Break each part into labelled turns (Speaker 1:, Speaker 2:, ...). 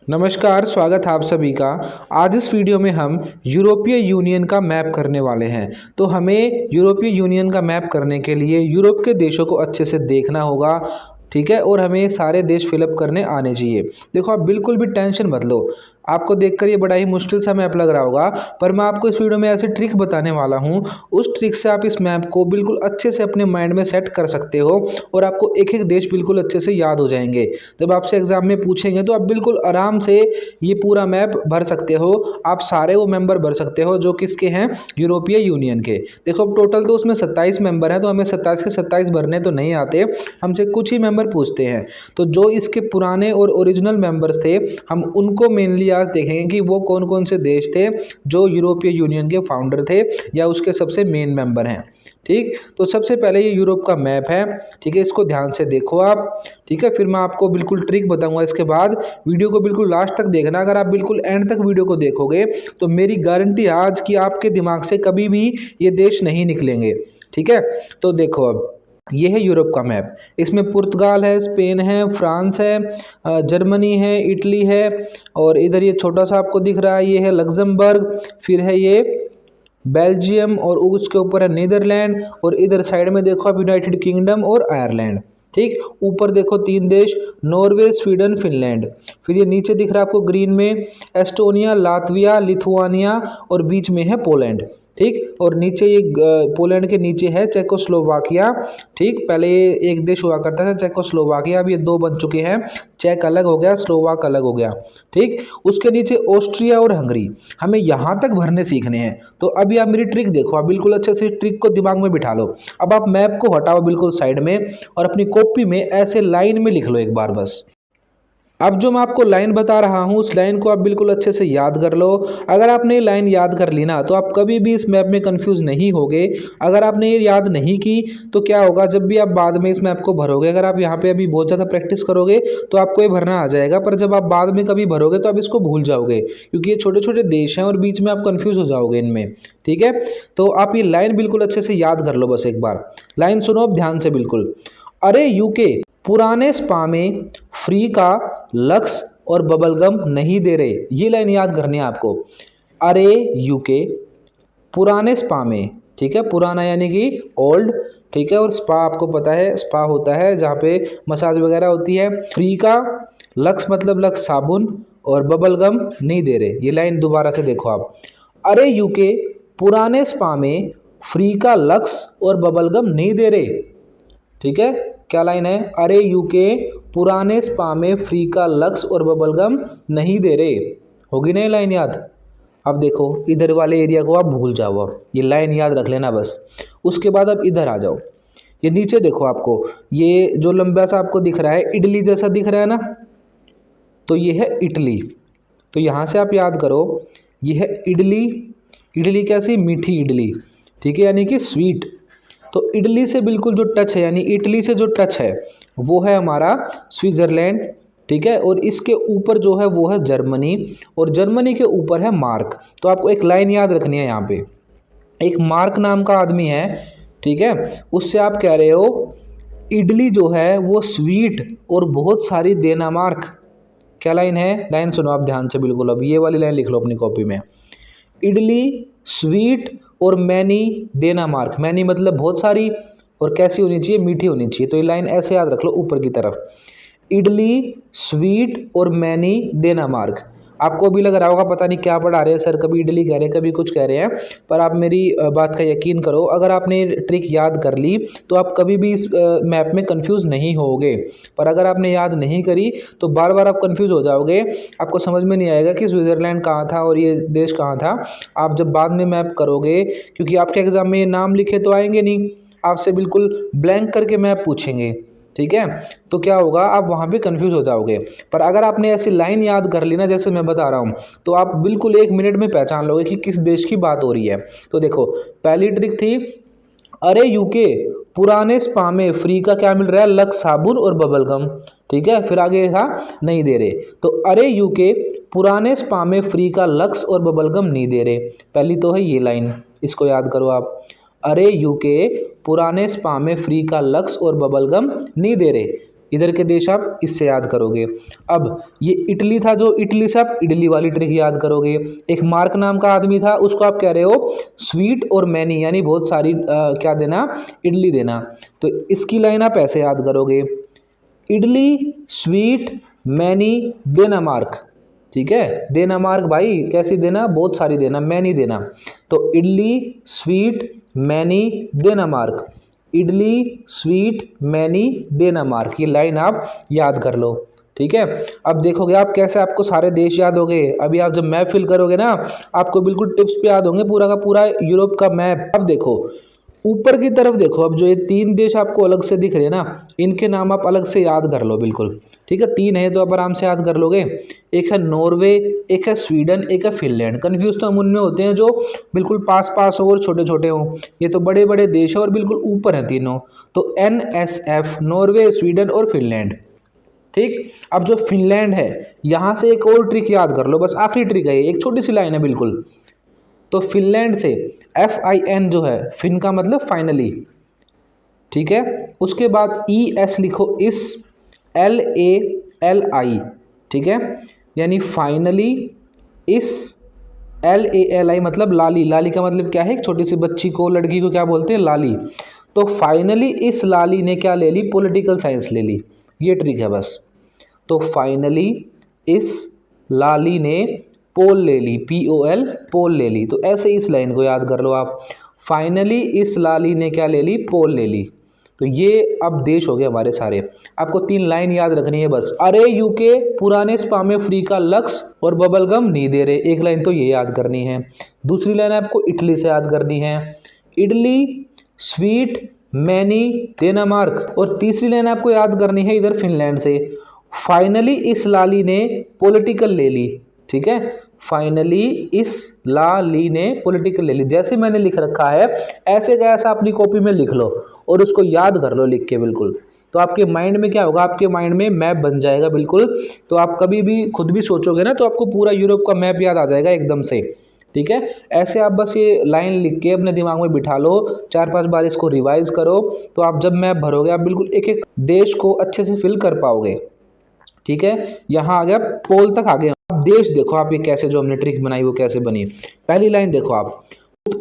Speaker 1: नमस्कार, स्वागत है आप सभी का। आज इस वीडियो में हम यूरोपीय यूनियन का मैप करने वाले हैं। तो हमें यूरोपीय यूनियन का मैप करने के लिए यूरोप के देशों को अच्छे से देखना होगा, ठीक है। और हमें सारे देश फिलअप करने आने चाहिए। देखो, आप बिल्कुल भी टेंशन मत लो। आपको देखकर ये बड़ा ही मुश्किल सा मैप लग रहा होगा, पर मैं आपको इस वीडियो में ऐसे ट्रिक बताने वाला हूँ। उस ट्रिक से आप इस मैप को बिल्कुल अच्छे से अपने माइंड में सेट कर सकते हो और आपको एक एक देश बिल्कुल अच्छे से याद हो जाएंगे। जब आपसे एग्जाम में पूछेंगे तो आप बिल्कुल आराम से ये पूरा मैप भर सकते हो। आप सारे वो मेंबर भर सकते हो जो किसके हैं, यूरोपीय यूनियन के। देखो, अब टोटल तो उसमें 27 मेंबर हैं, तो हमें 27 के 27 भरने तो नहीं आते, हमसे कुछ ही मेंबर पूछते हैं। तो जो इसके पुराने और ओरिजिनल मेंबर्स थे, हम उनको मेनली आज देखेंगे कि वो कौन कौन से देश थे जो यूरोपीय यूनियन के फाउंडर थे या उसके सबसे मेन मेंबर हैं। ठीक, तो सबसे पहले ये यूरोप का मैप है, ठीक है। इसको ध्यान से देखो आप, ठीक है। फिर मैं आपको बिल्कुल ट्रिक बताऊंगा इसके बाद। वीडियो को बिल्कुल लास्ट तक देखना। अगर आप बिल्कुल एंड तक वीडियो को देखोगे तो मेरी गारंटी आज कि आपके दिमाग से कभी भी ये देश नहीं निकलेंगे, ठीक है। तो देखो, अब ये है यूरोप का मैप। इसमें पुर्तगाल है, स्पेन है, फ्रांस है, जर्मनी है, इटली है, और इधर ये छोटा सा आपको दिख रहा है ये है लग्जमबर्ग, फिर है ये बेल्जियम, और उसके ऊपर है नीदरलैंड, और इधर साइड में देखो आप यूनाइटेड किंगडम और आयरलैंड। ठीक, ऊपर देखो 3 देश, नॉर्वे, स्वीडन, फिनलैंड। फिर ये नीचे दिख रहा है आपको ग्रीन में एस्टोनिया, लातविया, लिथुआनिया, और बीच में है पोलैंड। ठीक, और नीचे ये पोलैंड के नीचे है चेकोस्लोवाकिया। ठीक, पहले ये एक देश हुआ करता था चेकोस्लोवाकिया, अब ये 2 बन चुके हैं। चेक अलग हो गया, स्लोवाक अलग हो गया। ठीक, उसके नीचे ऑस्ट्रिया और हंगरी। हमें यहाँ तक भरने सीखने हैं। तो अभी आप मेरी ट्रिक देखो, आप बिल्कुल अच्छे से ट्रिक को दिमाग में बिठा लो। अब आप मैप को हटाओ बिल्कुल साइड में और अपनी कॉपी में ऐसे लाइन में लिख लो एक बार बस। अब जो मैं आपको लाइन बता रहा हूँ उस लाइन को आप बिल्कुल अच्छे से याद कर लो। अगर आपने ये लाइन याद कर ली ना तो आप कभी भी इस मैप में कंफ्यूज नहीं होगे। अगर आपने ये याद नहीं की तो क्या होगा, जब भी आप बाद में इस मैप को भरोगे, अगर आप यहाँ पे अभी बहुत ज़्यादा प्रैक्टिस करोगे तो आपको ये भरना आ जाएगा, पर जब आप बाद में कभी भरोगे तो आप इसको भूल जाओगे, क्योंकि ये छोटे छोटे देश हैं और बीच में आप कन्फ्यूज हो जाओगे इनमें। ठीक है, तो आप ये लाइन बिल्कुल अच्छे से याद कर लो बस एक बार। लाइन सुनो अब ध्यान से बिल्कुल। अरे यूके पुराने स्पा में फ्री का लक्स और बबलगम नहीं दे रहे, ये लाइन याद करनी है आपको। अरे यूके पुराने स्पा में, ठीक है, पुराना यानी कि ओल्ड, ठीक है, और स्पा आपको पता है स्पा होता है जहाँ पे मसाज वगैरह होती है। फ्री का लक्स मतलब लक्स साबुन, और बबलगम नहीं दे रहे। ये लाइन दोबारा से देखो आप। अरे यूके पुराने स्पा में फ्री का लक्स और बबलगम नहीं दे रहे। ठीक है, क्या लाइन है, अरे यूके पुराने स्पा में फ्री का लक्स और बबलगम नहीं दे रहे। होगी नहीं लाइन याद। अब देखो इधर वाले एरिया को आप भूल जाओ, अब ये लाइन याद रख लेना बस। उसके बाद अब इधर आ जाओ। ये नीचे देखो आपको, ये जो लंबा सा आपको दिख रहा है इडली जैसा दिख रहा है ना, तो ये है इटली। तो यहाँ से आप याद करो, ये है इडली। इडली कैसी, मीठी इडली, ठीक है, यानी कि स्वीट। तो इटली से बिल्कुल जो टच है, यानी इटली से जो टच है वो है हमारा स्विट्जरलैंड। ठीक है, और इसके ऊपर जो है वो है जर्मनी, और जर्मनी के ऊपर है मार्क। तो आपको एक लाइन याद रखनी है यहाँ पे। एक मार्क नाम का आदमी है, ठीक है, उससे आप कह रहे हो इडली जो है वो स्वीट और बहुत सारी देना मार्क। क्या लाइन है, लाइन सुनो आप ध्यान से बिल्कुल। अब ये वाली लाइन लिख लो अपनी कॉपी में। इडली स्वीट और मैनी देना मार्क। मैनी मतलब बहुत सारी, और कैसी होनी चाहिए, मीठी होनी चाहिए। तो ये लाइन ऐसे याद रख लो ऊपर की तरफ। इडली स्वीट और मैनी देना मार्क। आपको भी लग रहा होगा पता नहीं क्या पढ़ा रहे हैं सर, कभी इडली कह रहे हैं कभी कुछ कह रहे हैं, पर आप मेरी बात का यकीन करो, अगर आपने ट्रिक याद कर ली तो आप कभी भी इस मैप में कंफ्यूज नहीं होगे। पर अगर आपने याद नहीं करी तो बार बार आप कंफ्यूज हो जाओगे, आपको समझ में नहीं आएगा कि स्विट्ज़रलैंड कहाँ था और ये देश कहाँ था। आप जब बाद में मैप करोगे, क्योंकि आपके एग्ज़ाम में ये नाम लिखे तो आएंगे नहीं, आपसे बिल्कुल ब्लैंक करके मैप पूछेंगे। ठीक है, तो क्या होगा, आप वहाँ पे कंफ्यूज हो जाओगे। पर अगर आपने ऐसी लाइन याद कर ली ना जैसे मैं बता रहा हूँ, तो आप बिल्कुल 1 मिनट में पहचान लोगे कि किस देश की बात हो रही है। तो देखो, पहली ट्रिक थी अरे यूके पुराने स्पा में फ्री का क्या मिल रहा है, लक्स साबुन और बबल गम। ठीक है, फिर आगे था नहीं दे रहे। तो अरे यूके पुराने स्पा में फ्री का लक्स और बबल गम नहीं दे रहे। पहली तो है ये लाइन, इसको याद करो आप। अरे यूके पुराने स्पा में फ्री का लक्स और बबल गम नहीं दे रहे। इधर के देश आप इससे याद करोगे। अब ये इटली था, जो इटली से आप इडली वाली ट्रिक याद करोगे। एक मार्क नाम का आदमी था, उसको आप कह रहे हो स्वीट और मैनी यानी बहुत सारी क्या देना, इडली देना। तो इसकी लाइन आप ऐसे याद करोगे, इडली स्वीट मैनी देना मार्क। ठीक है, देना मार्क भाई कैसी देना, बहुत सारी देना, मैनी देना। तो इडली स्वीट मैनी देना मार्क, इडली स्वीट मैनी देना मार्क, ये लाइन आप याद कर लो। ठीक है, अब देखोगे आप कैसे आपको सारे देश याद हो गए। अभी आप जब मैप फिल करोगे ना, आपको बिल्कुल टिप्स पे याद होंगे, पूरा का पूरा यूरोप का मैप। अब देखो ऊपर की तरफ देखो, अब जो ये 3 देश आपको अलग से दिख रहे हैं ना, इनके नाम आप अलग से याद कर लो बिल्कुल। ठीक है, 3 है तो आप आराम से याद कर लोगे। एक है नॉर्वे, एक है स्वीडन, एक है फिनलैंड। कन्फ्यूज तो हम उनमें होते हैं जो बिल्कुल पास पास हो और छोटे छोटे हों, ये तो बड़े बड़े देश है और बिल्कुल ऊपर है तीनों। तो NSF, नॉर्वे, स्वीडन और फिनलैंड। ठीक, अब जो फिनलैंड है, यहाँ से एक और ट्रिक याद कर लो, बस आखिरी ट्रिक है ये, एक छोटी सी लाइन है बिल्कुल। तो फिनलैंड से FIN जो है, फिन का मतलब फाइनली। ठीक है, उसके बाद ES लिखो, इस LALI। ठीक है, यानी फाइनली, इस LALI मतलब लाली। लाली का मतलब क्या है, एक छोटी सी बच्ची को, लड़की को क्या बोलते हैं, लाली। तो फाइनली इस लाली ने क्या ले ली, पॉलिटिकल साइंस ले ली। ये ट्रिक है बस। तो फाइनली इस लाली ने पोल ले ली, POL पोल ले ली। तो ऐसे इस लाइन को याद कर लो आप, फाइनली इस लाली ने क्या ले ली, पोल ले ली। तो ये अब देश हो गए हमारे सारे। आपको 3 लाइन याद रखनी है बस, अरे यूके पुराने स्पा में फ्री का लक्स और बबलगम नहीं दे रहे, एक लाइन तो ये याद करनी है। दूसरी लाइन आपको इटली से याद करनी है, इडली स्वीट मैनी डेनमार्क। और तीसरी लाइन आपको याद करनी है इधर फिनलैंड से, फाइनली इस लाली ने पॉलिटिकल ले ली। ठीक है, फाइनली इस लाली ने पॉलिटिकल ले ली। जैसे मैंने लिख रखा है ऐसे का ऐसा अपनी कॉपी में लिख लो और उसको याद कर लो लिख के बिल्कुल। तो आपके माइंड में क्या होगा, आपके माइंड में मैप बन जाएगा बिल्कुल। तो आप कभी भी खुद भी सोचोगे ना, तो आपको पूरा यूरोप का मैप याद आ जाएगा एकदम से। ठीक है, ऐसे आप बस ये लाइन लिख के अपने दिमाग में बिठा लो, 4-5 बार इसको रिवाइज करो, तो आप जब मैप भरोगे आप बिल्कुल एक एक देश को अच्छे से फिल कर पाओगे। ठीक है, यहाँ आ गया, पोल तक आ गए। अब देश देखो आप, ये कैसे जो हमने ट्रिक बनाई वो कैसे बनी। पहली लाइन देखो आप,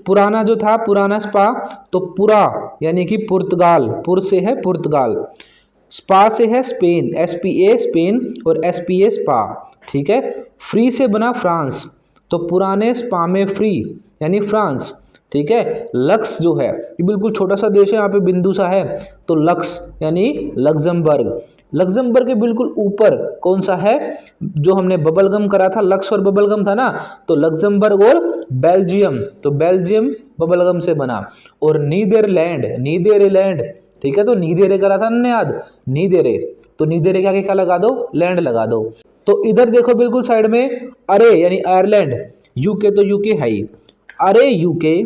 Speaker 1: पुराना जो था, पुराना स्पा, तो पुरा यानी कि पुर्तगाल, पुर से है पुर्तगाल, स्पा से है स्पेन, SPA स्पेन और SPA स्पा। ठीक है, फ्री से बना फ्रांस, तो पुराने स्पा में फ्री यानी फ्रांस। ठीक है, लक्स जो है ये बिल्कुल छोटा सा देश है, यहाँ पे बिंदु सा है, तो लक्स यानी लग्जमबर्ग। लग्जमबर्ग के बिल्कुल ऊपर कौन सा है, जो हमने बबलगम करा था, लक्स और बबलगम था ना, तो लग्जमबर्ग और बेल्जियम, तो बेल्जियम बबलगम से बना। और नीदरलैंड, नीदरलैंड। ठीक है, तो नीदेरे करा था हमने याद, नीदेरे, तो नीदेरे के आगे क्या लगा दो, लैंड लगा दो। तो इधर देखो बिल्कुल साइड में, अरे यानी आयरलैंड, यूके तो यूके है ही, अरे यूके,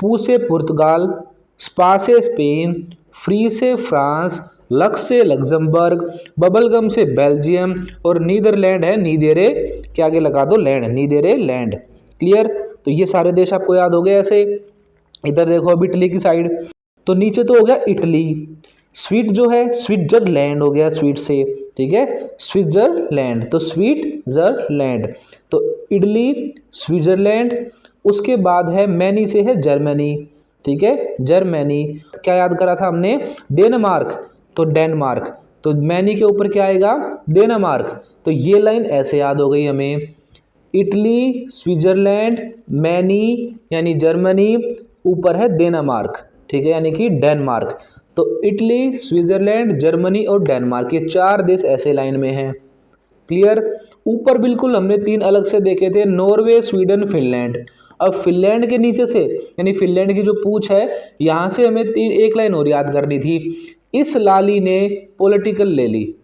Speaker 1: पू से पुर्तगाल, स्पा से स्पेन, फ्री से फ्रांस, लक्स से लग्जमबर्ग, बबलगम से बेल्जियम और नीदरलैंड है, नीदेरे के आगे लगा दो लैंड, नीदेरे लैंड। क्लियर, तो ये सारे देश आपको याद हो गए ऐसे। इधर देखो अब इटली की साइड, तो नीचे तो हो गया इटली, स्वीट जो है स्विट्जरलैंड हो गया स्वीट से। ठीक है, स्विट्जरलैंड, तो स्वीट्जरलैंड, तो इटली स्विट्जरलैंड। उसके बाद है मैनी से है जर्मनी। ठीक है, जर्मनी। क्या याद करा था हमने, डेनमार्क, तो डेनमार्क, तो मैनी के ऊपर क्या आएगा, डेनमार्क। तो ये लाइन ऐसे याद हो गई हमें, इटली स्विट्जरलैंड मैनी यानी जर्मनी, ऊपर है डेनमार्क। ठीक है, यानी कि डेनमार्क। तो इटली स्विट्जरलैंड जर्मनी और डेनमार्क, ये 4 देश ऐसे लाइन में हैं। क्लियर, ऊपर बिल्कुल हमने 3 अलग से देखे थे, नॉर्वे स्वीडन फिनलैंड। अब फिनलैंड के नीचे से यानी फिनलैंड की जो पूछ है, यहाँ से हमें एक लाइन और याद करनी थी, इस लाली ने पॉलिटिकल ले ली।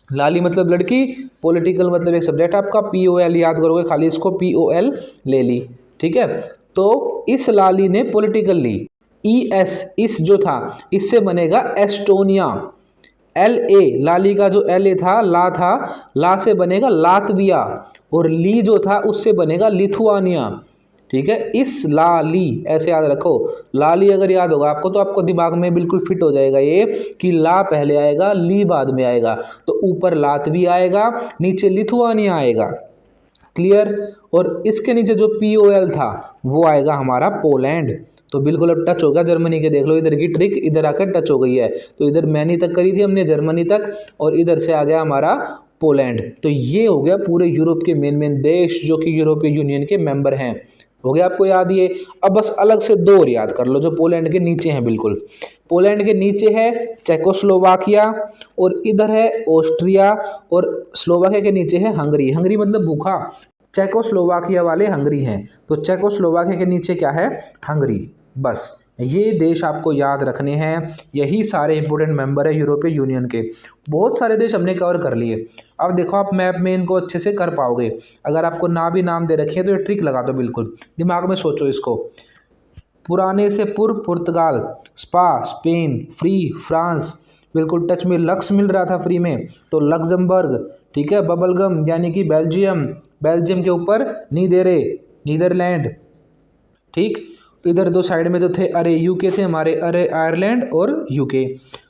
Speaker 1: लाली मतलब लड़की, पॉलिटिकल मतलब एक सब्जेक्ट आपका, POL याद करोगे खाली इसको, POL ले ली। ठीक है, तो इस लाली ने पॉलिटिकल ली। ES, इस जो था, इससे बनेगा एस्टोनिया। LA, लाली का जो LA था, ला था, ला से बनेगा लातविया। और ली जो था उससे बनेगा लिथुआनिया। ठीक है, इस ला ली ऐसे याद रखो। ला ली अगर याद होगा आपको तो आपको दिमाग में बिल्कुल फिट हो जाएगा ये कि ला पहले आएगा, ली बाद में आएगा। तो ऊपर लातविया आएगा, नीचे लिथुआनिया आएगा। क्लियर। और इसके नीचे जो POL था वो आएगा हमारा पोलैंड। तो बिल्कुल अब टच हो गया जर्मनी के। देख लो इधर की ट्रिक इधर आकर टच हो गई है। तो इधर मैनी तक करी थी हमने, जर्मनी तक, और इधर से आ गया हमारा पोलैंड। तो ये हो गया पूरे यूरोप के मेन देश जो कि यूरोपीय यूनियन के मेंबर हैं। हो गया आपको याद ये। अब बस अलग से दो और याद कर लो जो पोलैंड के नीचे हैं। बिल्कुल पोलैंड के नीचे है चेकोस्लोवाकिया, और इधर है ऑस्ट्रिया, और स्लोवाकिया के नीचे है हंगरी। हंगरी मतलब भूखा, चेकोस्लोवाकिया वाले हंगरी हैं। तो चेकोस्लोवाकिया के नीचे क्या है? हंगरी। बस ये देश आपको याद रखने हैं। यही सारे इंपॉर्टेंट मेंबर है यूरोपीय यूनियन के। बहुत सारे देश हमने कवर कर लिए। अब देखो आप मैप में इनको अच्छे से कर पाओगे। अगर आपको ना भी नाम दे रखे हैं तो ये ट्रिक लगा दो, बिल्कुल दिमाग में सोचो इसको। पुराने से पूर्व पुर्तगाल, स्पा स्पेन, फ्री फ्रांस, बिल्कुल टच में लक्स मिल रहा था फ्री में तो लक्जमबर्ग, ठीक है। बबलगम यानी कि बेल्जियम, बेल्जियम के ऊपर नीदेरे नीदरलैंड, ठीक। इधर दो साइड में तो थे अरे यूके थे हमारे, अरे आयरलैंड और यूके।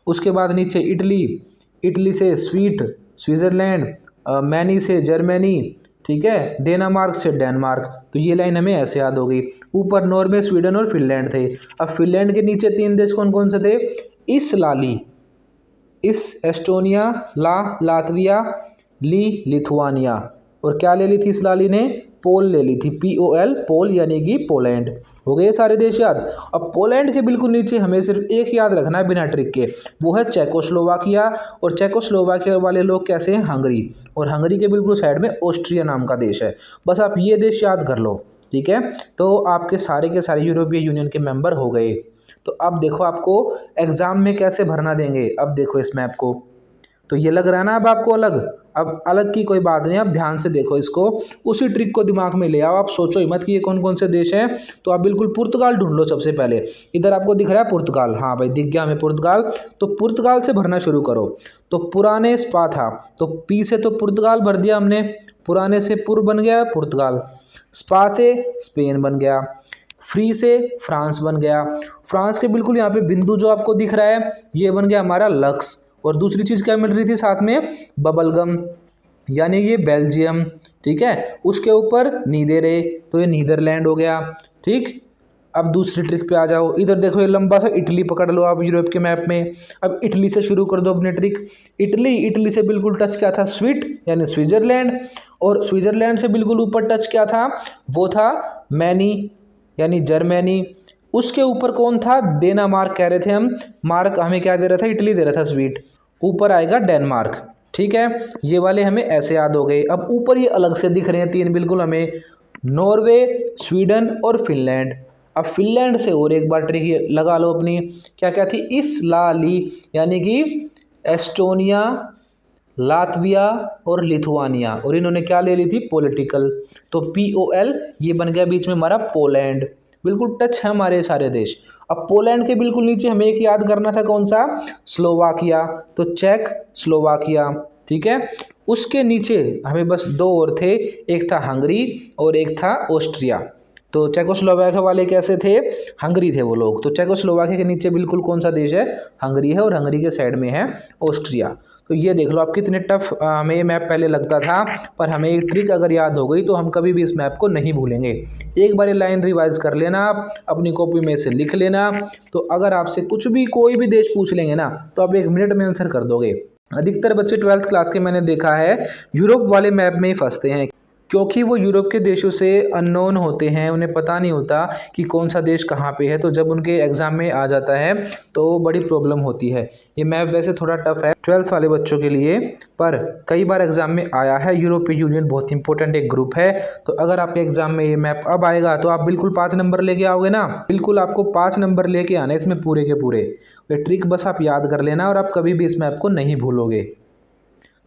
Speaker 1: उसके बाद नीचे इटली, इटली से स्विट्जरलैंड, मैनी से जर्मनी, ठीक है। डेनमार्क से डेनमार्क। तो ये लाइन हमें ऐसे याद हो गई। ऊपर नॉर्वे, स्वीडन और फिनलैंड थे। अब फिनलैंड के नीचे तीन देश कौन कौन से थे? इस लाली, इस एस्टोनिया, लातविया, लिथुआनिया। और क्या ले ली थी इस लाली ने? पोल ले ली थी, POL, पोल यानी कि पोलैंड। हो गए सारे देश याद। अब पोलैंड के बिल्कुल नीचे हमें सिर्फ एक याद रखना है बिना ट्रिक के, वो है चेकोस्लोवाकिया। और चेकोस्लोवाकिया वाले लोग कैसे हैं? हंगरी। और हंगरी के बिल्कुल साइड में ऑस्ट्रिया नाम का देश है। बस आप ये देश याद कर लो, ठीक है। तो आपके सारे के सारे यूरोपीय यूनियन के मेंबर हो गए। तो अब देखो आपको एग्जाम में कैसे भरना देंगे। अब देखो इस मैप को, तो ये लग रहा है ना अब आपको अलग। अब अलग की कोई बात नहीं, आप ध्यान से देखो इसको, उसी ट्रिक को दिमाग में ले आओ। आप सोचो ही मत कि ये कौन कौन से देश हैं। तो आप बिल्कुल पुर्तगाल ढूंढ लो सबसे पहले। इधर आपको दिख रहा है पुर्तगाल, हाँ भाई दिख गया हमें पुर्तगाल। तो पुर्तगाल से भरना शुरू करो। तो पुराने स्पा था तो P से तो पुर्तगाल भर दिया हमने, पुराने से पुर बन गया पुर्तगाल, स्पा से स्पेन बन गया, फ्री से फ्रांस बन गया। फ्रांस के बिल्कुल यहाँ पे बिंदु जो आपको दिख रहा है ये बन गया हमारा लक्स। और दूसरी चीज़ क्या मिल रही थी साथ में? बबलगम यानी ये बेल्जियम, ठीक है। उसके ऊपर नीदेरे तो ये नीदरलैंड हो गया, ठीक। अब दूसरी ट्रिक पे आ जाओ। इधर देखो ये लंबा सा इटली पकड़ लो आप यूरोप के मैप में। अब इटली से शुरू कर दो अपनी ट्रिक। इटली से बिल्कुल टच क्या था? यानी स्विट्जरलैंड। और स्विट्जरलैंड से बिल्कुल ऊपर टच क्या था? वो था मैनी यानी जर्मनी। उसके ऊपर कौन था? डेनमार्क कह रहे थे हम। मार्क हमें क्या दे रहा था? इटली दे रहा था, स्वीट। ऊपर आएगा डेनमार्क, ठीक है। ये वाले हमें ऐसे याद हो गए। अब ऊपर ये अलग से दिख रहे हैं तीन बिल्कुल हमें, नॉर्वे, स्वीडन और फिनलैंड। अब फिनलैंड से और एक बार ट्रिक लगा लो अपनी, क्या क्या थी? इस ली यानी कि एस्टोनिया, लातविया और लिथुआनिया। और इन्होंने क्या ले ली थी? पॉलिटिकल। तो POL ये बन गया बीच में हमारा पोलैंड। बिल्कुल टच है हमारे सारे देश। अब पोलैंड के बिल्कुल नीचे हमें एक याद करना था, कौन सा? स्लोवाकिया। तो चेक स्लोवाकिया, ठीक है। उसके नीचे हमें बस दो और थे, एक था हंगरी और एक था ऑस्ट्रिया। तो चेकोस्लोवाकिया वाले कैसे थे? हंगरी थे वो लोग। तो चेकोस्लोवाकिया के नीचे बिल्कुल कौन सा देश है? हंगरी है। और हंगरी के साइड में है ऑस्ट्रिया। तो ये देख लो आप कितने टफ हमें ये मैप पहले लगता था, पर हमें एक ट्रिक अगर याद हो गई तो हम कभी भी इस मैप को नहीं भूलेंगे। एक बार ये लाइन रिवाइज कर लेना, आप अपनी कॉपी में से लिख लेना। तो अगर आपसे कुछ भी कोई भी देश पूछ लेंगे ना तो आप 1 मिनट में आंसर कर दोगे। अधिकतर बच्चे 12th क्लास के मैंने देखा है यूरोप वाले मैप में ही फंसते हैं, क्योंकि वो यूरोप के देशों से अननोन होते हैं, उन्हें पता नहीं होता कि कौन सा देश कहाँ पे है। तो जब उनके एग्ज़ाम में आ जाता है तो बड़ी प्रॉब्लम होती है। ये मैप वैसे थोड़ा टफ है 12th वाले बच्चों के लिए, पर कई बार एग्ज़ाम में आया है। यूरोपीय यूनियन बहुत इंपॉर्टेंट एक ग्रुप है। तो अगर आपके एग्ज़ाम में ये मैप अब आएगा तो आप बिल्कुल 5 नंबर लेके आओगे ना। बिल्कुल आपको 5 नंबर लेके आने इसमें पूरे के पूरे। ये ट्रिक बस आप याद कर लेना और आप कभी भी इस मैप को नहीं भूलोगे।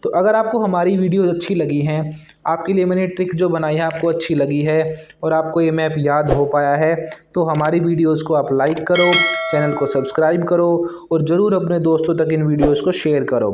Speaker 1: तो अगर आपको हमारी वीडियो अच्छी लगी हैं, आपके लिए मैंने ट्रिक जो बनाई है आपको अच्छी लगी है और आपको ये मैप याद हो पाया है, तो हमारी वीडियोस को आप लाइक करो, चैनल को सब्सक्राइब करो और ज़रूर अपने दोस्तों तक इन वीडियोस को शेयर करो।